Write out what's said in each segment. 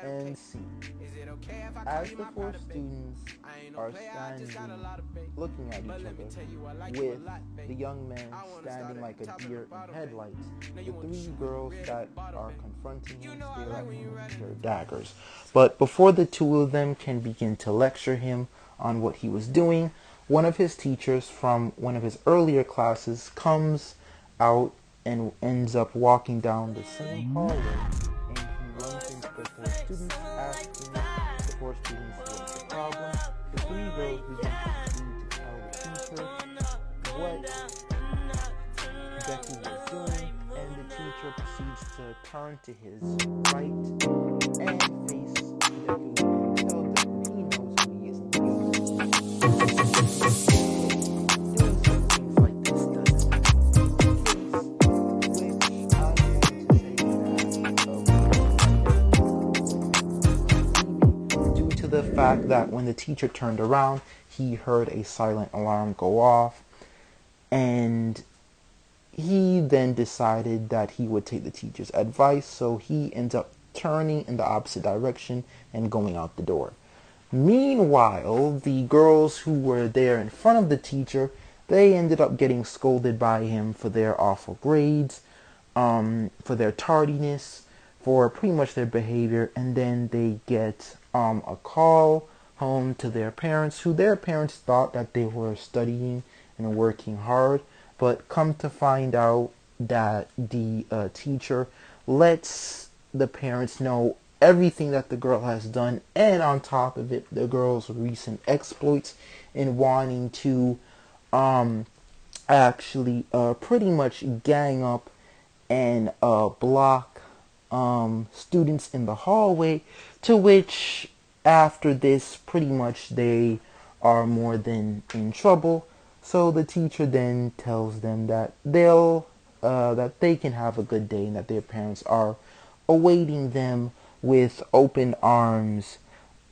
and C. As the four students are standing looking at each other, with the young man standing like a deer in headlights, the three girls that are confronting him stare at him with their daggers. But before the two of them can begin to lecture him on what he was doing, one of his teachers from one of his earlier classes comes out and ends up walking down the same hallway, and he runs into the four students, asking the four students what's the problem. The three girls begin to proceed to tell the teacher what Becky was doing, and the teacher proceeds to turn to his right and face Deku and tell Deku he knows who he is and doing some things like this doesn't which I'm going to say that due to the fact that when the teacher turned around, he heard a silent alarm go off, and he then decided that he would take the teacher's advice, so he ends up turning in the opposite direction and going out the door. Meanwhile, the girls who were there in front of the teacher, they ended up getting scolded by him for their awful grades, for their tardiness, for pretty much their behavior, and then they get a call home to their parents, who their parents thought that they were studying and working hard, but come to find out that the teacher lets the parents know everything that the girl has done, and on top of it, the girl's recent exploits in wanting to actually pretty much gang up and block students in the hallway, to which after this pretty much they are more than in trouble. So the teacher then tells them that that they can have a good day and that their parents are awaiting them with open arms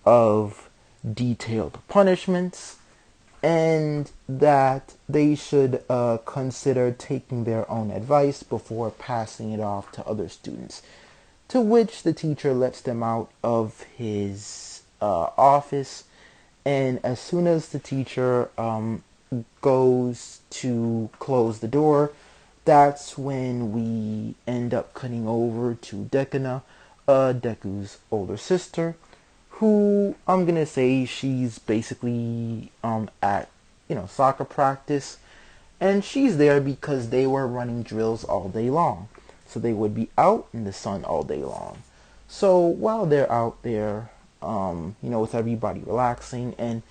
of detailed punishments, and that they should consider taking their own advice before passing it off to other students. To which the teacher lets them out of his office, and as soon as the teacher goes to close the door, that's when we end up cutting over to Dekuna, Deku's older sister, who I'm gonna say she's basically at soccer practice, and she's there because they were running drills all day long, so they would be out in the sun all day long. So while they're out there, with everybody relaxing, and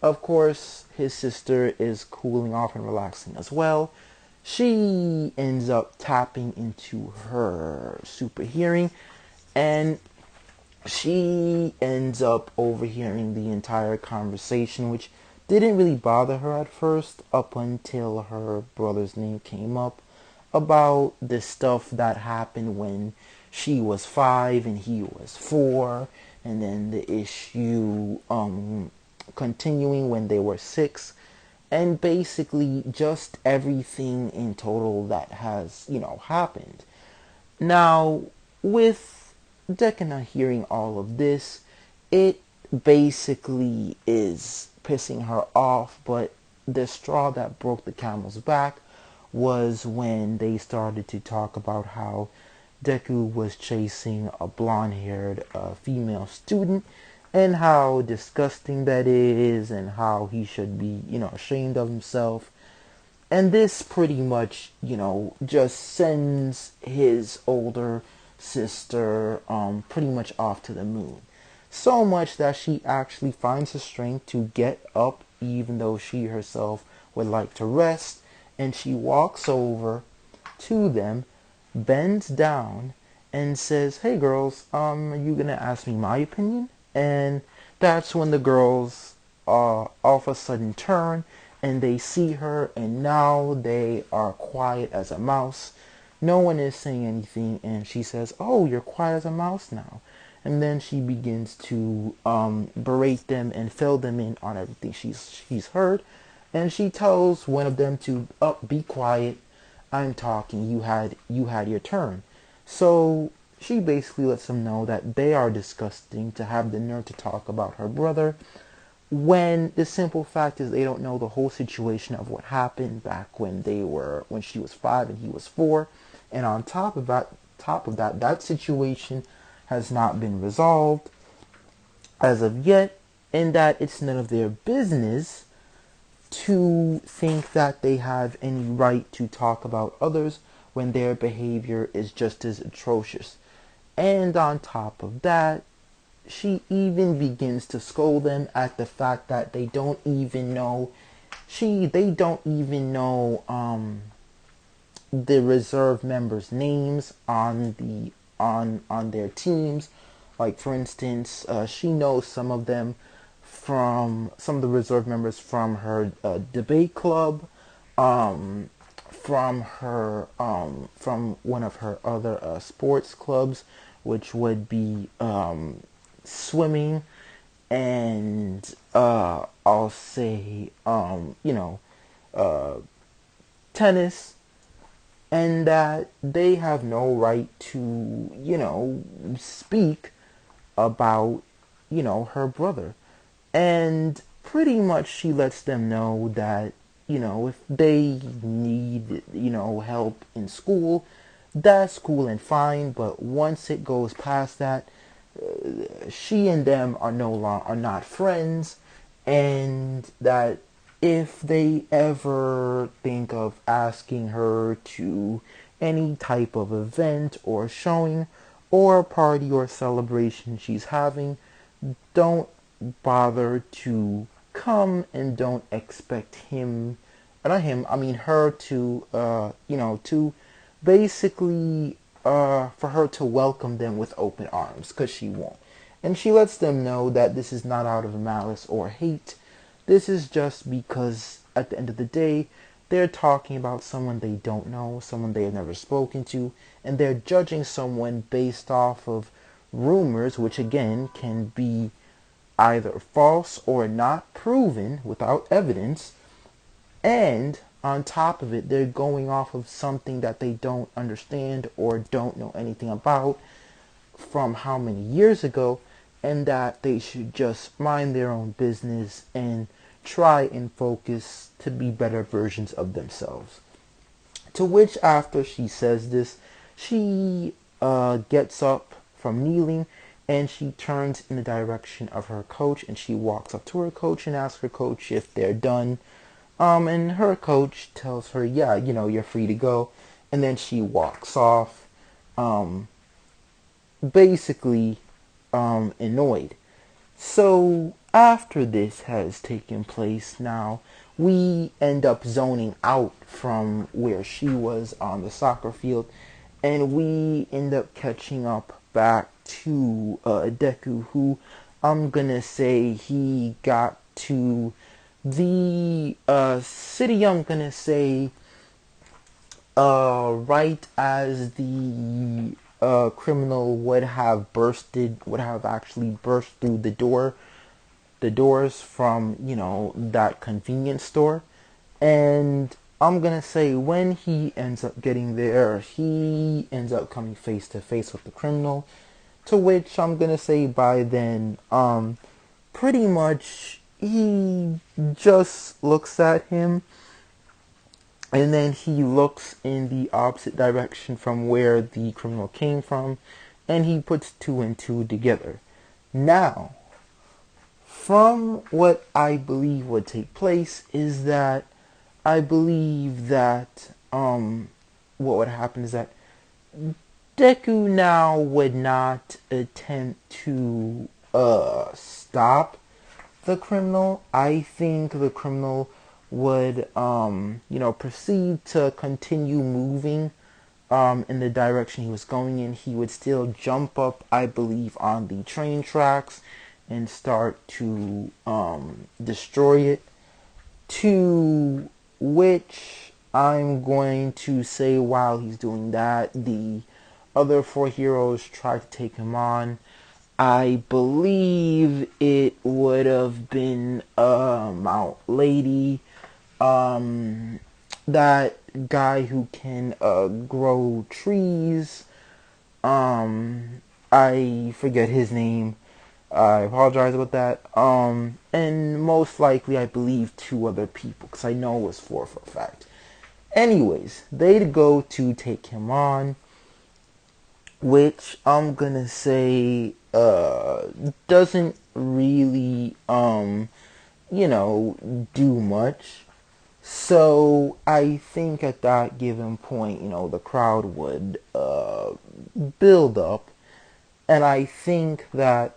of course, his sister is cooling off and relaxing as well, she ends up tapping into her super hearing, and she ends up overhearing the entire conversation, which didn't really bother her at first, up until her brother's name came up about the stuff that happened when she was 5 and he was 4, and then the issue continuing when they were 6, and basically just everything in total that has happened. Now, with Dekuna hearing all of this, it basically is pissing her off, but the straw that broke the camel's back was when they started to talk about how Deku was chasing a blonde-haired female student, and how disgusting that is, and how he should be, ashamed of himself. And this pretty much, just sends his older sister pretty much off to the moon. So much that she actually finds the strength to get up, even though she herself would like to rest, and she walks over to them, bends down, and says, "Hey girls, are you gonna ask me my opinion?" And that's when the girls all of a sudden turn and they see her, and now they are quiet as a mouse. No one is saying anything, and she says, "Oh, you're quiet as a mouse now." And then she begins to berate them and fill them in on everything she's heard. And she tells one of them to be quiet. I'm talking. You had your turn. So she basically lets them know that they are disgusting to have the nerve to talk about her brother, when the simple fact is they don't know the whole situation of what happened back when she was 5 and he was 4. And on top of that, that situation has not been resolved as of yet, and that it's none of their business to think that they have any right to talk about others when their behavior is just as atrocious. And on top of that, she even begins to scold them at the fact that they don't even know the reserve members' names on their teams. Like, for instance, she knows some of them from some of the reserve members from her debate club, from one of her other sports clubs, which would be swimming, and I'll say tennis, and that they have no right to speak about her brother. And pretty much she lets them know that if they need help in school, that's cool and fine, but once it goes past that, she and them are not friends, and that if they ever think of asking her to any type of event or showing or party or celebration she's having, don't bother to come, and don't expect her to to basically for her to welcome them with open arms, because she won't. And she lets them know that this is not out of malice or hate. This is just because at the end of the day, they're talking about someone they don't know, someone they have never spoken to, and they're judging someone based off of rumors, which again can be either false or not proven without evidence. And on top of it, they're going off of something that they don't understand or don't know anything about from how many years ago, and that they should just mind their own business and try and focus to be better versions of themselves. To which, after she says this, she gets up from kneeling, and she turns in the direction of her coach, and she walks up to her coach and asks her coach if they're done. And her coach tells her, yeah, you're free to go. And then she walks off, basically annoyed. So after this has taken place, now we end up zoning out from where she was on the soccer field, and we end up catching up back to DEKU, who I'm gonna say he got to the city, I'm gonna say right as the criminal would have actually burst through the doors from that convenience store. And I'm gonna say when he ends up getting there, he ends up coming face to face with the criminal, to which I'm gonna say by then pretty much he just looks at him, and then he looks in the opposite direction from where the criminal came from, and he puts two and two together. Now, from what I believe would take place is that I believe that what would happen is that DEKU now would not attempt to stop the criminal. I think the criminal would proceed to continue moving in the direction he was going in. He would still jump up, I believe, on the train tracks and start to destroy it, to which I'm going to say while he's doing that, the other four heroes try to take him on. I believe it would have been Mount Lady, that guy who can grow trees, I forget his name. I apologize about that. And most likely, I believe two other people, because I know it was four for a fact. Anyways, they go to take him on, which I'm gonna say doesn't really do much. So I think at that given point, the crowd would build up, and I think that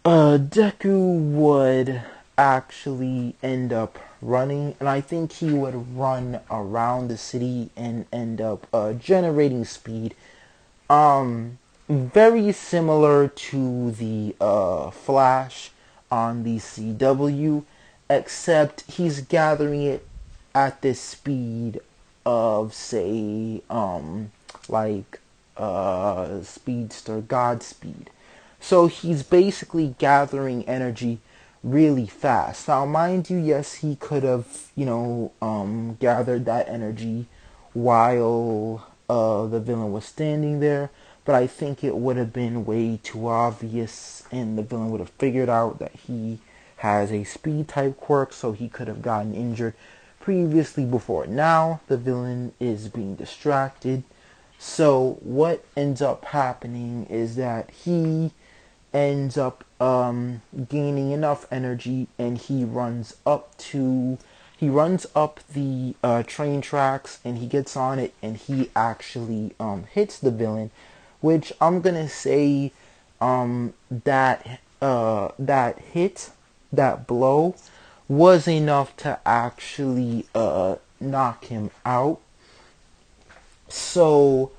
Deku would actually end up running, and I think he would run around the city and end up generating speed. Very similar to the Flash on the CW, except he's gathering it at this speed of, say, like Speedster Godspeed. So he's basically gathering energy really fast. Now, mind you, yes, he could have, gathered that energy while the villain was standing there, but I think it would have been way too obvious, and the villain would have figured out that he has a speed type quirk, so he could have gotten injured previously before. Now, the villain is being distracted, so what ends up happening is that he ends up gaining enough energy, and he runs up the train tracks, and he gets on it, and he actually hits the villain, which I'm gonna say that hit, that blow, was enough to actually knock him out. So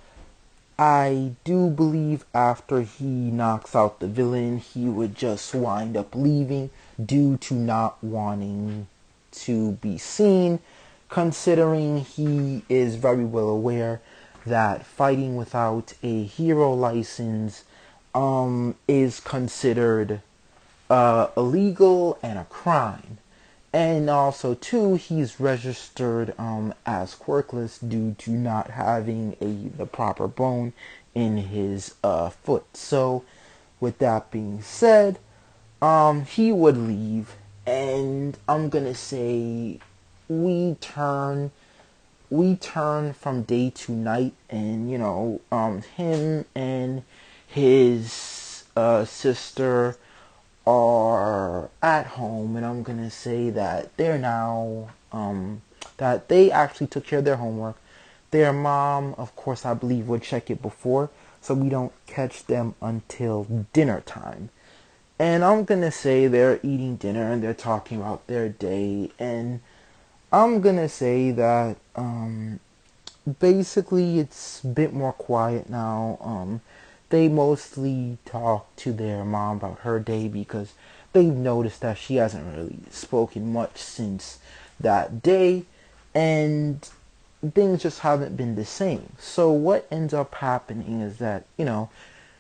I do believe after he knocks out the villain, he would just wind up leaving due to not wanting to be seen, considering he is very well aware that fighting without a hero license is considered illegal and a crime. And also, too, he's registered as quirkless due to not having the proper bone in his foot. So, with that being said, he would leave, and I'm gonna say we turn from day to night, and him and his sister are at home, and I'm gonna say that they're now that they actually took care of their homework. Their mom, of course, I believe, would check it before, so we don't catch them until dinner time. And I'm gonna say they're eating dinner and they're talking about their day, and I'm gonna say that basically it's a bit more quiet now. They mostly talk to their mom about her day because they've noticed that she hasn't really spoken much since that day, and things just haven't been the same. So what ends up happening is that,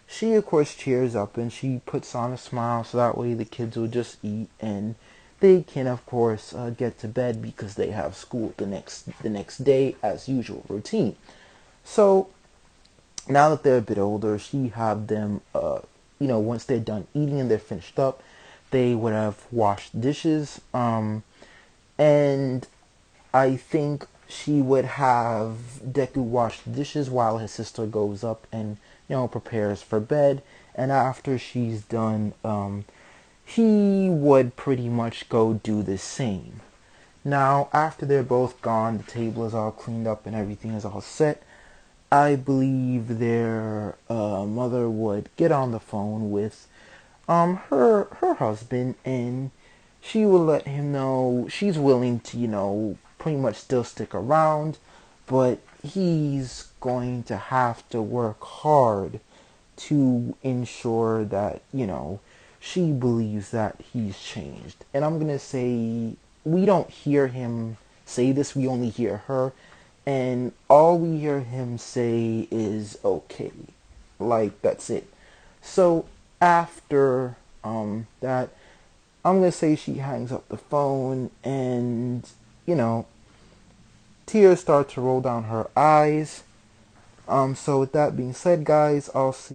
she of course cheers up and she puts on a smile so that way the kids will just eat, and they can of course get to bed because they have school the next day as usual routine. So now that they're a bit older, she had them, once they're done eating and they're finished up, they would have washed dishes, and I think she would have Deku wash the dishes while his sister goes up and, prepares for bed, and after she's done, he would pretty much go do the same. Now, after they're both gone, the table is all cleaned up and everything is all set, I believe their mother would get on the phone with her husband, and she will let him know she's willing to, pretty much still stick around, but he's going to have to work hard to ensure that, she believes that he's changed. And I'm going to say, we don't hear him say this, we only hear her, and all we hear him say is okay. Like, that's it. So after that, I'm gonna say she hangs up the phone, and tears start to roll down her eyes, So with that being said, guys, I'll see